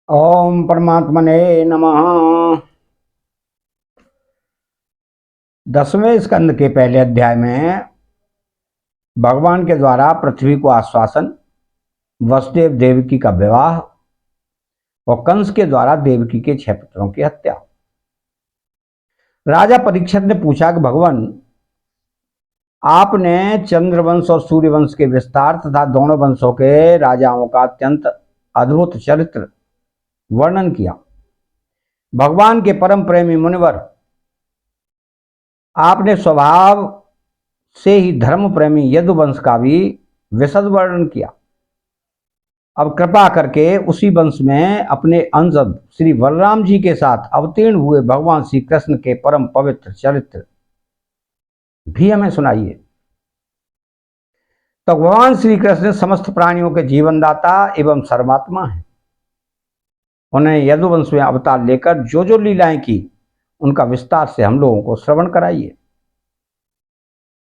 ओम परमात्मने नमः। 10वें स्कंद के पहले अध्याय में भगवान के द्वारा पृथ्वी को आश्वासन, वसुदेव देवकी का विवाह और कंस के द्वारा देवकी के 6 पुत्रों की हत्या। राजा परीक्षित ने पूछा कि भगवान, आपने चंद्रवंश और सूर्यवंश के विस्तार तथा दोनों वंशों के राजाओं का अत्यंत अद्भुत चरित्र वर्णन किया। भगवान के परम प्रेमी मुनिवर, आपने स्वभाव से ही धर्म प्रेमी यदुवंश का भी विशद वर्णन किया। अब कृपा करके उसी वंश में अपने अंशज श्री बलराम जी के साथ अवतीर्ण हुए भगवान श्री कृष्ण के परम पवित्र चरित्र भी हमें सुनाइए। तो भगवान श्री कृष्ण समस्त प्राणियों के जीवनदाता एवं सर्वात्मा हैं। उन्होंने यदुवंश में अवतार लेकर जो जो लीलाएं की, उनका विस्तार से हम लोगों को श्रवण कराइए।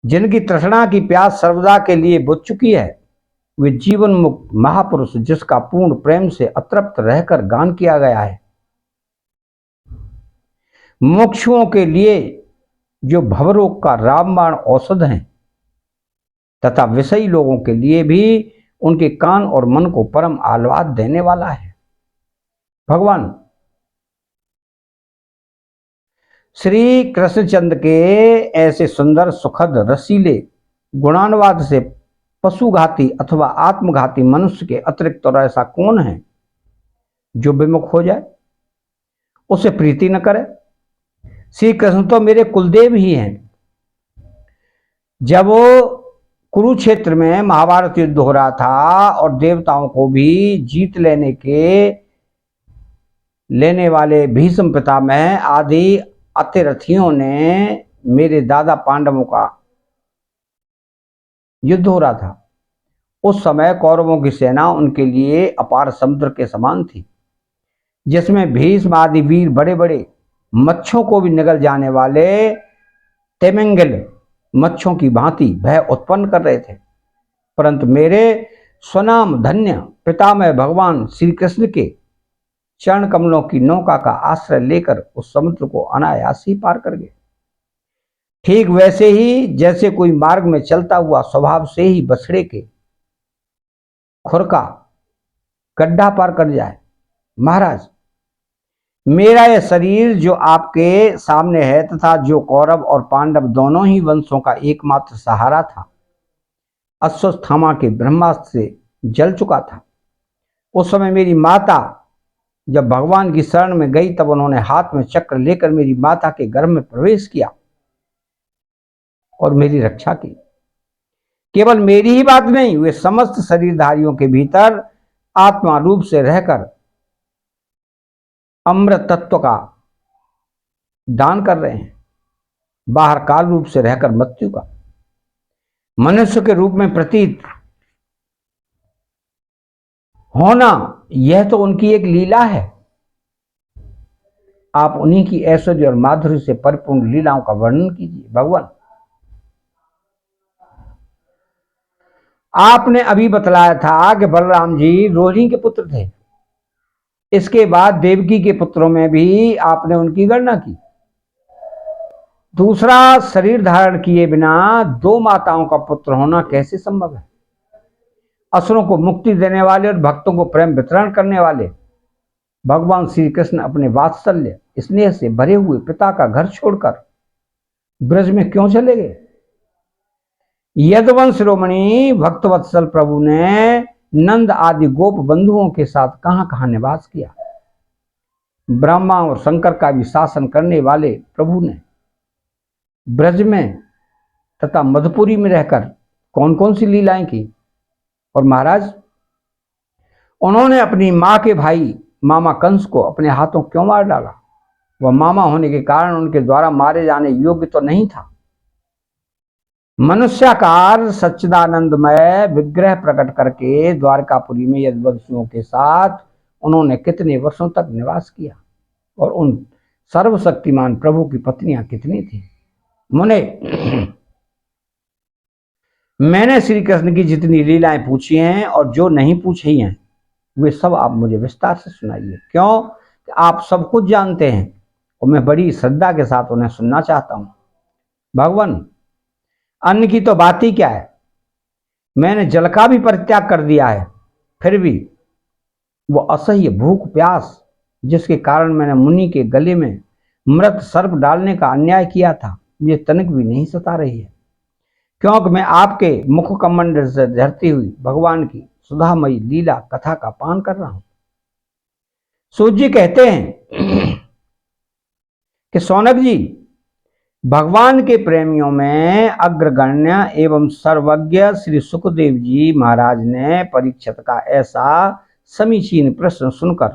जिनकी तृष्णा की प्यास सर्वदा के लिए बुझ चुकी है, वे जीवन मुक्त महापुरुष, जिसका पूर्ण प्रेम से अतृप्त रहकर गान किया गया है। मुमुक्षुओं के लिए जो भवरोग का रामबाण औषध हैं, तथा विषयी लोगों के लिए भी उनके कान और मन को परम आह्लाद देने वाला है। भगवान श्री कृष्णचंद्र के ऐसे सुंदर, सुखद, रसीले गुणानुवाद से पशुघाती अथवा आत्मघाती मनुष्य के अतिरिक्त और ऐसा कौन है जो विमुख हो जाए, उसे प्रीति न करे। श्री कृष्ण तो मेरे कुलदेव ही हैं। जब वो कुरुक्षेत्र में महाभारत युद्ध हो रहा था और देवताओं को भी जीत लेने वाले भीष्म पितामह आदि अतिरथियों ने मेरे दादा पांडवों का युद्ध हो रहा था, उस समय कौरवों की सेना उनके लिए अपार समुद्र के समान थी, जिसमें भीष्म आदि वीर बड़े बड़े मच्छों को भी निगल जाने वाले तेमिंगल मच्छों की भांति भय उत्पन्न कर रहे थे। परंतु मेरे स्वनाम धन्य पितामह भगवान श्री कृष्ण के चरण कमलों की नौका का आश्रय लेकर उस समुद्र को अनायास ही पार कर गए। ठीक वैसे ही जैसे कोई मार्ग में चलता हुआ स्वभाव से ही बछड़े के खुर का गड्ढा पार कर जाए। महाराज, मेरा यह शरीर जो आपके सामने है तथा जो कौरव और पांडव दोनों ही वंशों का एकमात्र सहारा था, अश्वत्थामा के ब्रह्मास्त्र से जल चुका था। उस समय मेरी माता जब भगवान की शरण में गई, तब उन्होंने हाथ में चक्र लेकर मेरी माता के गर्भ में प्रवेश किया और मेरी रक्षा की। केवल मेरी ही बात नहीं, वे समस्त शरीरधारियों के भीतर आत्मा रूप से रहकर अमृत तत्व का दान कर रहे हैं, बाहर काल रूप से रहकर मृत्यु का मनुष्य के रूप में प्रतीत होना, यह तो उनकी एक लीला है। आप उन्हीं की ऐश्वर्य और माधुर्य से परिपूर्ण लीलाओं का वर्णन कीजिए। भगवान, आपने अभी बतलाया था कि बलराम जी रोहिणी के पुत्र थे। इसके बाद देवकी के पुत्रों में भी आपने उनकी गणना की। दूसरा शरीर धारण किए बिना 2 माताओं का पुत्र होना कैसे संभव है? असुरों को मुक्ति देने वाले और भक्तों को प्रेम वितरण करने वाले भगवान श्री कृष्ण अपने वात्सल्य स्नेह से भरे हुए पिता का घर छोड़कर ब्रज में क्यों चले गए? यदुवंश शिरोमणि भक्तवत्सल प्रभु ने नंद आदि गोप बंधुओं के साथ कहां कहां निवास किया? ब्रह्मा और शंकर का भी शासन करने वाले प्रभु ने ब्रज में तथा मधुपुरी में रहकर कौन कौन सी लीलाएं की? और महाराज, उन्होंने अपनी मां के भाई मामा कंस को अपने हाथों क्यों मार डाला? वह मामा होने के कारण उनके द्वारा मारे जाने योग्य तो नहीं था। मनुष्याकार सच्चिदानंदमय विग्रह प्रकट करके द्वारकापुरी में यदुवंशियों के साथ उन्होंने कितने वर्षों तक निवास किया, और उन सर्वशक्तिमान प्रभु की पत्नियां कितनी थी? मुने, मैंने श्री कृष्ण की जितनी लीलाएं पूछी हैं और जो नहीं पूछी हैं, वे सब आप मुझे विस्तार से सुनाइए। क्यों कि आप सब कुछ जानते हैं और मैं बड़ी श्रद्धा के साथ उन्हें सुनना चाहता हूँ। भगवान, अन्न की तो बात ही क्या है, मैंने जल का भी परित्याग कर दिया है, फिर भी वो असह्य भूख प्यास जिसके कारण मैंने मुनि के गले में मृत सर्प डालने का अन्याय किया था, ये तनिक भी नहीं सता रही है, क्योंकि मैं आपके मुख कमंडल से झरती हुई भगवान की सुधामयी लीला कथा का पान कर रहा हूं। सूत जी कहते हैं कि सौनक जी, भगवान के प्रेमियों में अग्रगण्य एवं सर्वज्ञ श्री सुखदेव जी महाराज ने परीक्षित का ऐसा समीचीन प्रश्न सुनकर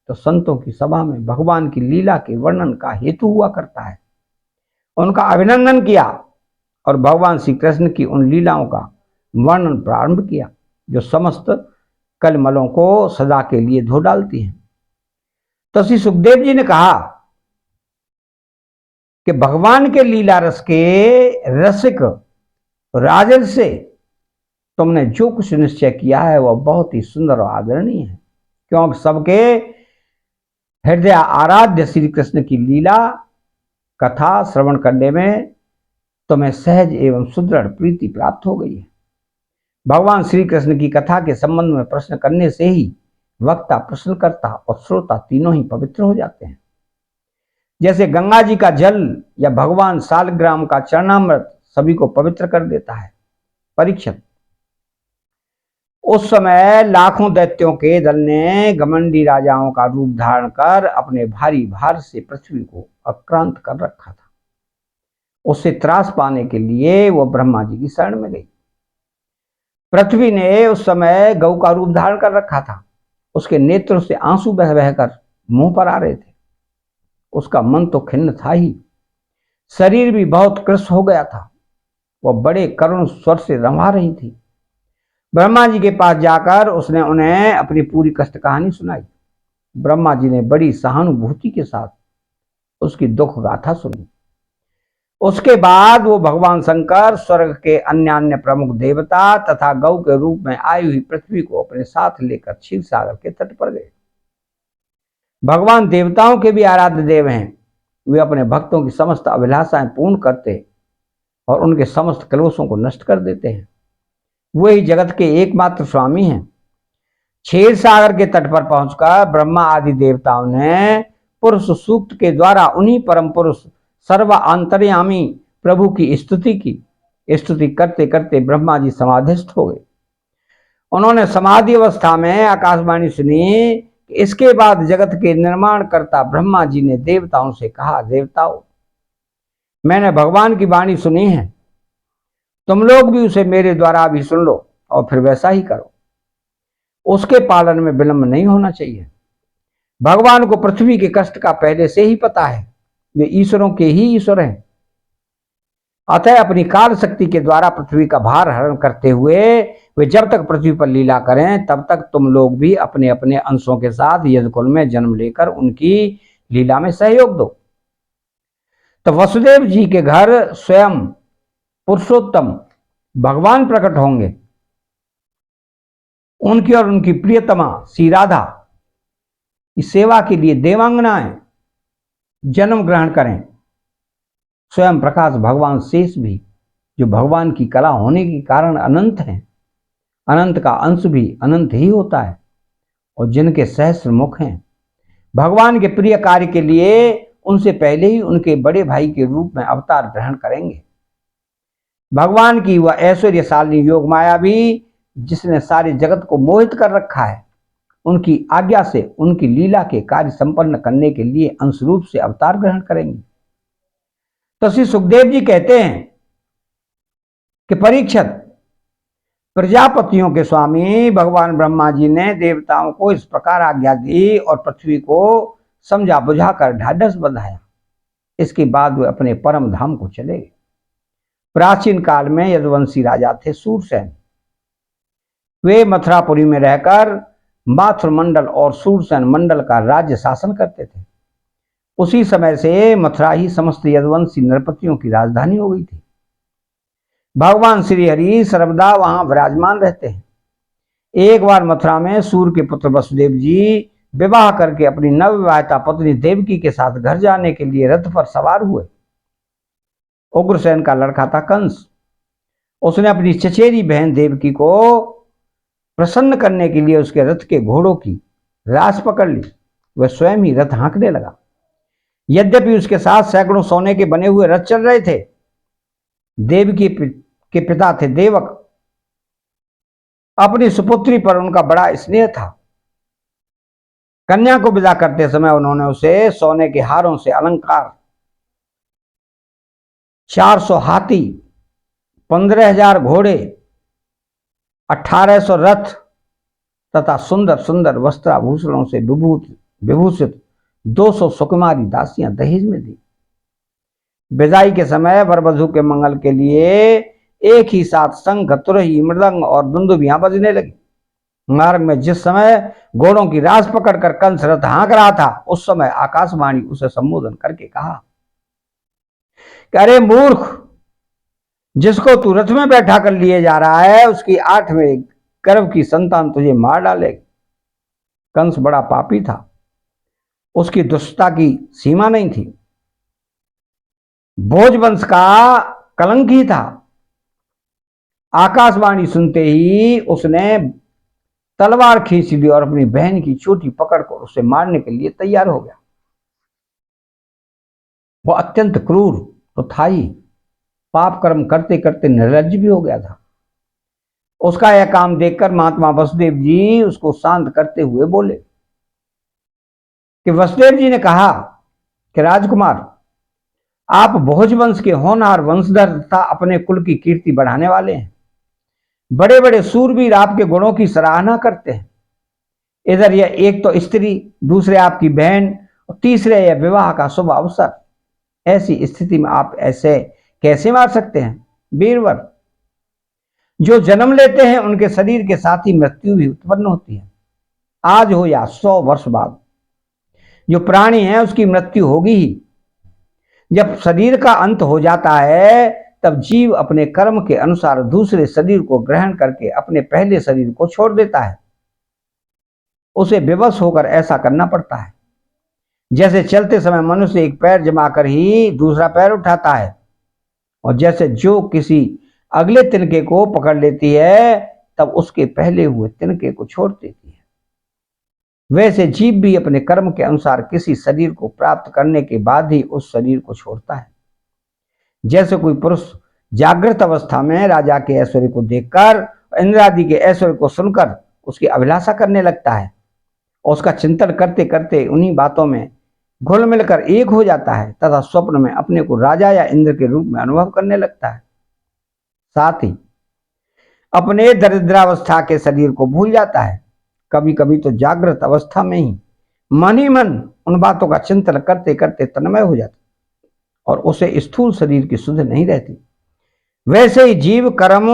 तो संतों की सभा में भगवान की लीला के वर्णन का हेतु हुआ करता है, उनका अभिनंदन किया और भगवान श्री कृष्ण की उन लीलाओं का वर्णन प्रारंभ किया जो समस्त कलमलों को सदा के लिए धो डालती हैं। तो श्री सुखदेव जी ने कहा कि भगवान के लीला रस के रसिक राजन से तुमने जो कुछ निश्चय किया है वह बहुत ही सुंदर और आदरणीय है, क्योंकि सबके हृदय आराध्य श्री कृष्ण की लीला कथा श्रवण करने में तुम्हें सहज एवं सुदृढ़ प्रीति प्राप्त हो गई है। भगवान श्री कृष्ण की कथा के संबंध में प्रश्न करने से ही वक्ता, प्रश्नकर्ता और श्रोता तीनों ही पवित्र हो जाते हैं। जैसे गंगा जी का जल या भगवान सालग्राम का चरणामृत सभी को पवित्र कर देता है। परीक्षित, उस समय लाखों दैत्यों के दल ने घमंडी राजाओं का रूप धारण कर अपने भारी भार से पृथ्वी को आक्रांत कर रखा था। उससे त्रास पाने के लिए वो ब्रह्मा जी की शरण में गई। पृथ्वी ने उस समय गौ का रूप धारण कर रखा था। उसके नेत्र से आंसू बह बहकर मुंह पर आ रहे थे। उसका मन तो खिन्न था ही, शरीर भी बहुत कृश हो गया था। वह बड़े करुण स्वर से रंभा रही थी। ब्रह्मा जी के पास जाकर उसने उन्हें अपनी पूरी कष्ट कहानी सुनाई। ब्रह्मा जी ने बड़ी सहानुभूति के साथ उसकी दुख गाथा सुनी। उसके बाद वो भगवान शंकर स्वर्ग के अन्य प्रमुख देवता तथा गौ के रूप में आई हुई पृथ्वी को अपने साथ लेकर क्षीर सागर के तट पर गए। भगवान देवताओं के भी आराध्य देव हैं। वे अपने भक्तों की समस्त अभिलाषाएं पूर्ण करते और उनके समस्त कलुषों को नष्ट कर देते हैं। वही जगत के एकमात्र स्वामी हैं। क्षीर सागर के तट पर पहुंचकर ब्रह्मा आदि देवताओं ने पुरुष सूक्त के द्वारा उन्हीं परम पुरुष सर्व अंतर्यामी प्रभु की स्तुति की। स्तुति करते करते ब्रह्मा जी समाधिस्थ हो गए। उन्होंने समाधि अवस्था में आकाशवाणी सुनी कि इसके बाद जगत के निर्माण करता ब्रह्मा जी ने देवताओं से कहा, देवताओं, मैंने भगवान की वाणी सुनी है, तुम लोग भी उसे मेरे द्वारा भी सुन लो और फिर वैसा ही करो। उसके पालन में विलंब नहीं होना चाहिए। भगवान को पृथ्वी के कष्ट का पहले से ही पता है। वे ईश्वरों के ही ईश्वर हैं। अतः अपनी काल शक्ति के द्वारा पृथ्वी का भार हरण करते हुए वे जब तक पृथ्वी पर लीला करें तब तक तुम लोग भी अपने अपने अंशों के साथ यज्ञकुल में जन्म लेकर उनकी लीला में सहयोग दो। तो वसुदेव जी के घर स्वयं पुरुषोत्तम भगवान प्रकट होंगे। उनकी और उनकी प्रियतमा श्री राधा की सेवा के लिए देवांगनाएं जन्म ग्रहण करें। स्वयं प्रकाश भगवान शेष भी, जो भगवान की कला होने के कारण अनंत हैं, अनंत का अंश भी अनंत ही होता है, और जिनके सहस्र मुख हैं, भगवान के प्रिय कार्य के लिए उनसे पहले ही उनके बड़े भाई के रूप में अवतार ग्रहण करेंगे। भगवान की वह ऐश्वर्यशालिनी योग माया भी, जिसने सारे जगत को मोहित कर रखा है, उनकी आज्ञा से उनकी लीला के कार्य संपन्न करने के लिए अंश रूप से अवतार ग्रहण करेंगे। तो श्री सुखदेव जी कहते हैं कि परीक्षित, प्रजापतियों के स्वामी भगवान ब्रह्मा जी ने देवताओं को इस प्रकार आज्ञा दी और पृथ्वी को समझा बुझाकर ढाढ़स बंधाया। इसके बाद वे अपने परम धाम को चले गए। प्राचीन काल में यदुवंशी राजा थे सूरसेन। वे मथुरापुरी में रहकर माथुर मंडल और सूरसेन मंडल का राज्य शासन करते थे। उसी समय से मथुरा ही समस्त यदुवंशी नरपतियों की राजधानी हो गई थी। भगवान श्री हरि सर्वदा वहां विराजमान रहते हैं। एक बार मथुरा में सूर्य के पुत्र वसुदेव जी विवाह करके अपनी नवविवाहिता पत्नी देवकी के साथ घर जाने के लिए रथ पर सवार हुए। उग्रसेन का लड़का था कंस। उसने अपनी चचेरी बहन देवकी को प्रसन्न करने के लिए उसके रथ के घोड़ों की रास पकड़ ली। वह स्वयं ही रथ हाँकने लगा। यद्यपि उसके साथ सैकड़ों सोने के बने हुए रथ चल रहे थे। देवकी के पिता थे देवक। अपनी सुपुत्री पर उनका बड़ा स्नेह था। कन्या को विदा करते समय उन्होंने उसे सोने के हारों से अलंकार, 400 हाथी, 15,000 घोड़े, 1800 रथ तथा सुंदर सुंदर वस्त्राभूषणों से विभूषित 200 सुकुमारी दासियां दहेज में दी। विदाई के समय वर वधू के मंगल के लिए एक ही साथ शंख, तुरही, मृदंग और दुंदुभियां बजने लगी। मार्ग में जिस समय घोड़ों की रास पकड़कर कंस रथ हाँक रहा था, उस समय आकाशवाणी उसे संबोधन करके कहा कि अरे मूर्ख, जिसको तू रथ में बैठा कर लिए जा रहा है, उसकी 8वें गर्भ की संतान तुझे मार डालेगी। कंस बड़ा पापी था। उसकी दुष्टता की सीमा नहीं थी। भोजवंश का कलंक ही था। आकाशवाणी सुनते ही उसने तलवार खींच ली और अपनी बहन की चोटी पकड़कर उसे मारने के लिए तैयार हो गया। वो अत्यंत क्रूर तो था ही, पाप कर्म करते करते निर्लज्ज भी हो गया था। उसका यह काम देखकर महात्मा वसुदेव जी उसको शांत करते हुए बोले कि वसुदेव जी ने कहा कि राजकुमार, आप भोजवंश के होनहार वंशधर तथा अपने कुल की कीर्ति बढ़ाने वाले हैं। बड़े बड़े सूरवीर आपके गुणों की सराहना करते हैं। इधर यह एक तो स्त्री, दूसरे आपकी बहन और तीसरे यह विवाह का शुभ अवसर। ऐसी स्थिति में आप ऐसे कैसे मार सकते हैं? वीरवर, जो जन्म लेते हैं उनके शरीर के साथ ही मृत्यु भी उत्पन्न होती है। आज हो या 100 वर्ष बाद जो प्राणी है उसकी मृत्यु होगी ही। जब शरीर का अंत हो जाता है तब जीव अपने कर्म के अनुसार दूसरे शरीर को ग्रहण करके अपने पहले शरीर को छोड़ देता है। उसे विवश होकर ऐसा करना पड़ता है। जैसे चलते समय मनुष्य एक पैर जमाकर ही दूसरा पैर उठाता है, और जैसे जो किसी अगले तिनके को पकड़ लेती है तब उसके पहले हुए तिनके को छोड़ देती है, वैसे जीव भी अपने कर्म के अनुसार किसी शरीर को प्राप्त करने के बाद ही उस शरीर को छोड़ता है। जैसे कोई पुरुष जागृत अवस्था में राजा के ऐश्वर्य को देखकर, इंद्र आदि के ऐश्वर्य को सुनकर उसकी अभिलाषा करने लगता है और उसका चिंतन करते करते उन्हीं बातों में घुल मिलकर एक हो जाता है तथा स्वप्न में अपने को राजा या इंद्र के रूप में अनुभव करने लगता है। साथ ही अपने दरिद्रावस्था के शरीर को भूल जाता है। कभी कभी तो जागृत अवस्था में ही मन उन बातों का चिंतन करते करते तन्मय हो जाता और उसे स्थूल शरीर की सुध नहीं रहती। वैसे ही जीव कर्म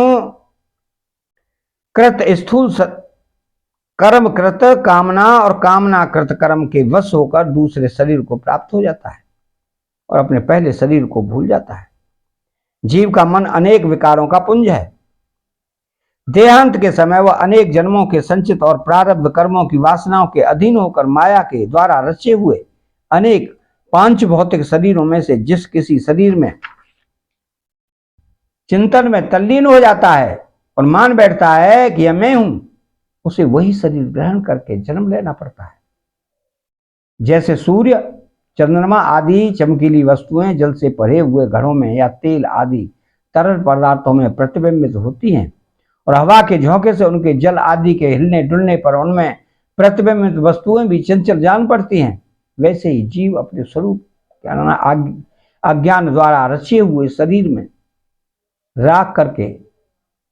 कृत कामना और कामना कृत कर्म के वश होकर दूसरे शरीर को प्राप्त हो जाता है और अपने पहले शरीर को भूल जाता है। जीव का मन अनेक विकारों का पुंज है। देहांत के समय वह अनेक जन्मों के संचित और प्रारब्ध कर्मों की वासनाओं के अधीन होकर माया के द्वारा रचे हुए अनेक पांच भौतिक शरीरों में से जिस किसी शरीर में चिंतन में तल्लीन हो जाता है और मान बैठता है कि यह मैं हूं, उसे वही शरीर ग्रहण करके जन्म लेना पड़ता है। जैसे सूर्य, चंद्रमा आदि चमकीली वस्तुएं जल से भरे हुए घड़ों में या तेल आदि तरल पदार्थों में प्रतिबिंबित होती हैं और हवा के झोंके से उनके जल आदि के हिलने डुलने पर उनमें प्रतिबिंबित वस्तुएं भी चंचल जान पड़ती हैं, वैसे ही जीव अपने स्वरूप के अज्ञान द्वारा रचे हुए शरीर में राख करके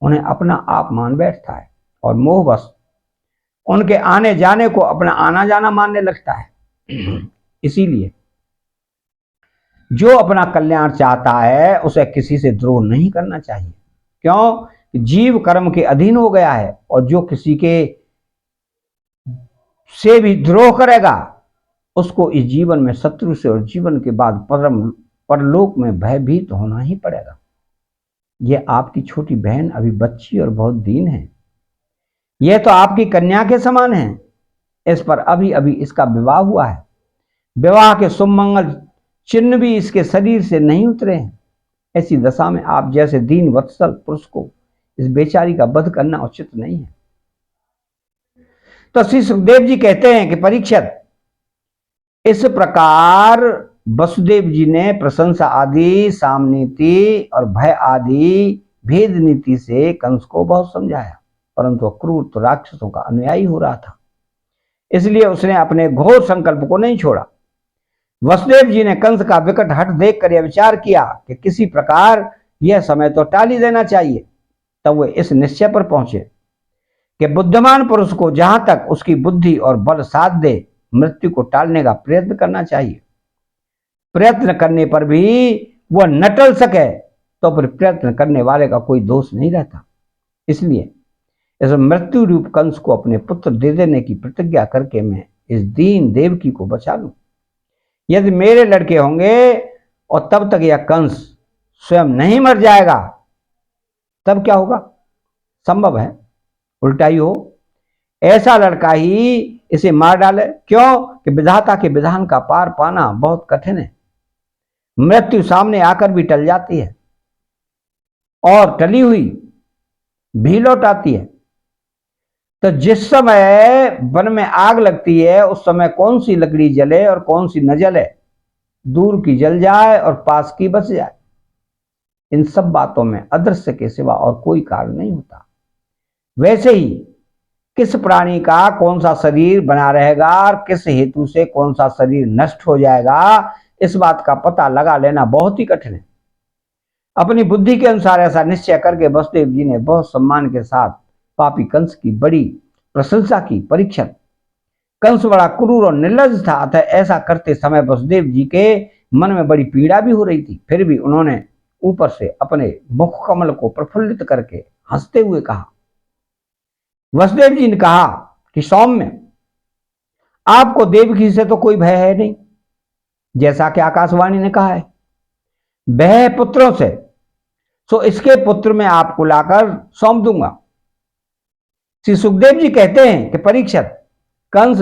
उन्हें अपना आप मान बैठता है और मोहवश उनके आने जाने को अपना आना जाना मानने लगता है। इसीलिए जो अपना कल्याण चाहता है उसे किसी से द्रोह नहीं करना चाहिए। क्यों? जीव कर्म के अधीन हो गया है और जो किसी के से भी द्रोह करेगा उसको इस जीवन में शत्रु से और जीवन के बाद परलोक में भयभीत होना ही पड़ेगा। यह आपकी छोटी बहन अभी बच्ची और बहुत दीन है। यह तो आपकी कन्या के समान है। इस पर अभी अभी इसका विवाह हुआ है। विवाह के शुभ मंगल चिन्ह भी इसके शरीर से नहीं उतरे हैं। ऐसी दशा में आप जैसे दीन वत्सल पुरुष को इस बेचारी का वध करना उचित नहीं है। तो श्री सुखदेव जी कहते हैं कि परीक्षित, इस प्रकार वसुदेव जी ने प्रशंसा आदि, सामनीति और भय आदि भेद नीति से कंस को बहुत समझाया, परंतु क्रूर तो राक्षसों का अनुयायी हो रहा था, इसलिए उसने अपने घोर संकल्प को नहीं छोड़ा। वसुदेव जी ने कंस का विकट हट देखकर यह विचार किया कि किसी प्रकार यह समय तो टाल ही देना चाहिए। तब वे इस निश्चय पर पहुंचे कि बुद्धिमान पुरुष को जहां तक उसकी बुद्धि और बल साथ दे मृत्यु को टालने का प्रयत्न करना चाहिए। प्रयत्न करने पर भी वह न टल सके तो फिर प्रयत्न करने वाले का कोई दोष नहीं रहता। इसलिए इस मृत्यु रूप कंस को अपने पुत्र दे देने की प्रतिज्ञा करके मैं इस दीन देवकी को बचा लूं। यदि मेरे लड़के होंगे और तब तक यह कंस स्वयं नहीं मर जाएगा, तब क्या होगा? संभव है उल्टा ही हो। ऐसा लड़का ही इसे मार डाले। क्यों? कि विधाता के विधान का पार पाना बहुत कठिन है। मृत्यु सामने आकर भी टल जाती है और टली हुई भी लौट आती है। तो जिस समय वन में आग लगती है उस समय कौन सी लकड़ी जले और कौन सी न जले, दूर की जल जाए और पास की बच जाए, इन सब बातों में अदृश्य के सिवा और कोई कारण नहीं होता। वैसे ही किस प्राणी का कौन सा शरीर बना रहेगा और किस हेतु से कौन सा शरीर नष्ट हो जाएगा, इस बात का पता लगा लेना बहुत ही कठिन है। अपनी बुद्धि के अनुसार ऐसा निश्चय करके वसुदेव जी ने बहुत सम्मान के साथ पापी कंस की बड़ी प्रशंसा की। परीक्षित, कंस बड़ा क्रूर और निर्लज था, अतः ऐसा करते समय वसुदेव जी के मन में बड़ी पीड़ा भी हो रही थी। फिर भी उन्होंने ऊपर से अपने मुख कमल को प्रफुल्लित करके हंसते हुए कहा। वसुदेव जी ने कहा कि सौम्य, आपको देवकी से तो कोई भय है नहीं, जैसा कि आकाशवाणी ने कहा है। भय है पुत्रों से, सो इसके पुत्र मैं आपको लाकर सौंप दूंगा। श्री सुखदेव जी कहते हैं कि परीक्षित, कंस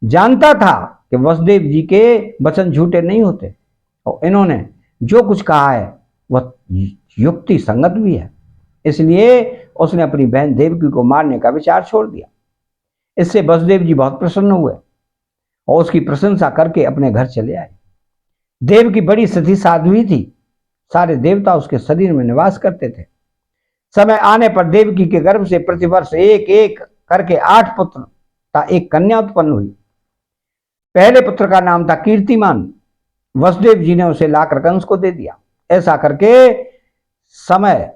जानता था कि वसुदेव जी के वचन झूठे नहीं होते और इन्होंने जो कुछ कहा है वह युक्ति संगत भी है। इसलिए उसने अपनी बहन देवकी को मारने का विचार छोड़ दिया। इससे वसुदेव जी बहुत प्रसन्न हुए और उसकी प्रशंसा करके अपने घर चले आए। देवकी बड़ी सती साध्वी थी। सारे देवता उसके शरीर में निवास करते थे। समय आने पर देवकी के गर्भ से प्रतिवर्ष एक एक करके 8 पुत्र तथा एक कन्या उत्पन्न हुई। पहले पुत्र का नाम था कीर्तिमान। वसुदेव जी ने उसे लाकर कंस को दे दिया। ऐसा करके समय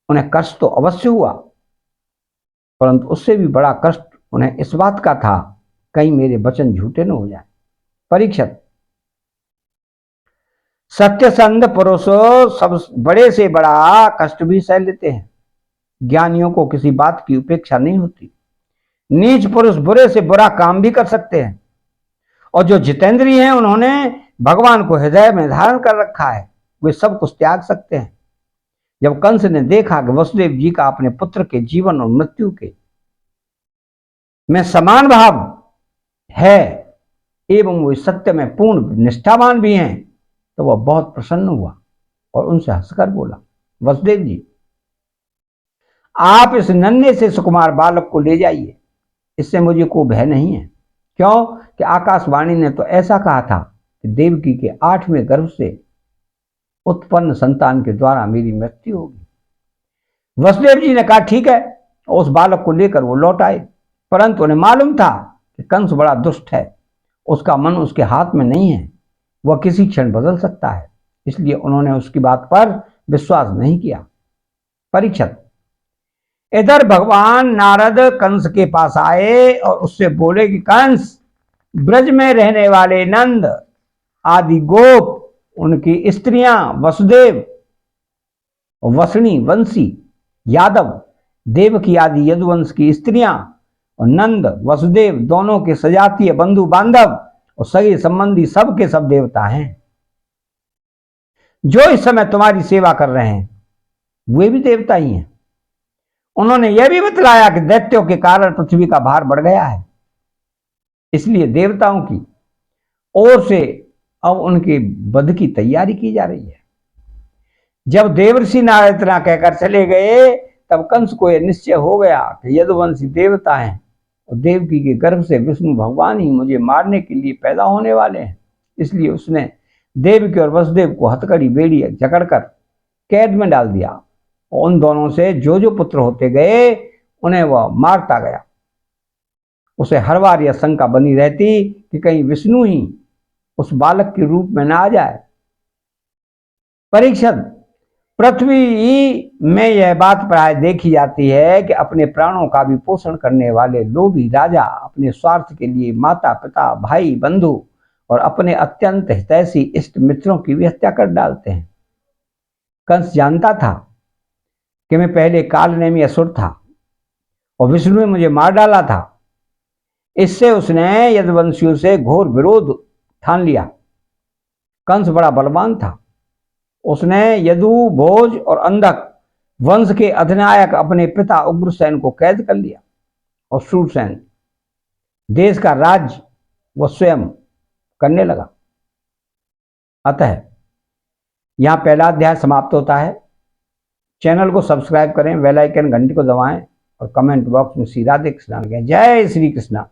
उन्हें कष्ट तो अवश्य हुआ, परंतु उससे भी बड़ा कष्ट उन्हें इस बात का था कहीं मेरे वचन झूठे न हो जाए। परीक्षित, सत्यसंध पुरुष सब बड़े से बड़ा कष्ट भी सह लेते हैं। ज्ञानियों को किसी बात की उपेक्षा नहीं होती। नीच पुरुष बुरे से बुरा काम भी कर सकते हैं और जो जितेंद्रिय हैं उन्होंने भगवान को हृदय में धारण कर रखा है, वे सब कुछ त्याग सकते हैं। जब कंस ने देखा कि वसुदेव जी का अपने पुत्र के जीवन और मृत्यु के में समान भाव है एवं वे सत्य में पूर्ण निष्ठावान भी हैं, तो वह बहुत प्रसन्न हुआ और उनसे हंसकर बोला, वसुदेव जी, आप इस नन्हे से सुकुमार बालक को ले जाइए, इससे मुझे कोई भय नहीं है। क्यों? कि आकाशवाणी ने तो ऐसा कहा था कि देवकी के 8वें गर्भ से उत्पन्न संतान के द्वारा मेरी मृत्यु होगी। वसुदेव जी ने कहा ठीक है, और उस बालक को लेकर वो लौट आए। परंतु उन्हें मालूम था कि कंस बड़ा दुष्ट है, उसका मन उसके हाथ में नहीं है, वह किसी क्षण बदल सकता है। इसलिए उन्होंने उसकी बात पर विश्वास नहीं किया। परीक्षित, इधर भगवान नारद कंस के पास आए और उससे बोले कि कंस, ब्रज में रहने वाले नंद आदि गोप, उनकी स्त्रियां वसुदेव, वसणी वंशी यादव, देवकी आदि यदुवंश की स्त्रियां और नंद वसुदेव दोनों के सजातीय बंधु बांधव और सगे संबंधी सब के सब देवता हैं। जो इस समय तुम्हारी सेवा कर रहे हैं वे भी देवता ही हैं। उन्होंने यह भी बतलाया कि दैत्यों के कारण पृथ्वी का भार बढ़ गया है, इसलिए देवताओं की ओर से अब उनके वध की तैयारी की जा रही है। जब देवर्षि नारद इतना कहकर चले गए, तब कंस को यह निश्चय हो गया कि यदुवंशी देवता हैं और देवकी के गर्भ से विष्णु भगवान ही मुझे मारने के लिए पैदा होने वाले हैं। इसलिए उसने देवकी और वसुदेव को हथकड़ी बेड़ी जकड़कर कैद में डाल दिया और उन दोनों से जो पुत्र होते गए उन्हें वह मारता गया। उसे हर बार यह शंका बनी रहती कि कहीं विष्णु ही उस बालक के रूप में ना आ जाए। परीक्षित, पृथ्वी में यह बात प्राय देखी जाती है कि अपने प्राणों का भी पोषण करने वाले लोभी राजा अपने स्वार्थ के लिए माता पिता भाई बंधु और अपने अत्यंत हितैषी इष्ट मित्रों की भी हत्या कर डालते हैं। कंस जानता था कि मैं पहले कालनेमी असुर था और विष्णु ने मुझे मार डाला था। इससे उसने यदुवंशियों से घोर विरोध ठान लिया। कंस बड़ा बलवान था। उसने यदु, भोज और अंधक वंश के अधिनायक अपने पिता उग्रसेन को कैद कर लिया और शूरसेन देश का राज्य वह स्वयं करने लगा। अतः यहां पहला अध्याय समाप्त होता है। चैनल को सब्सक्राइब करें, बेल आइकन घंटी को दबाएं और कमेंट बॉक्स में श्री राधे कृष्णा लिखें। जय श्री कृष्णा।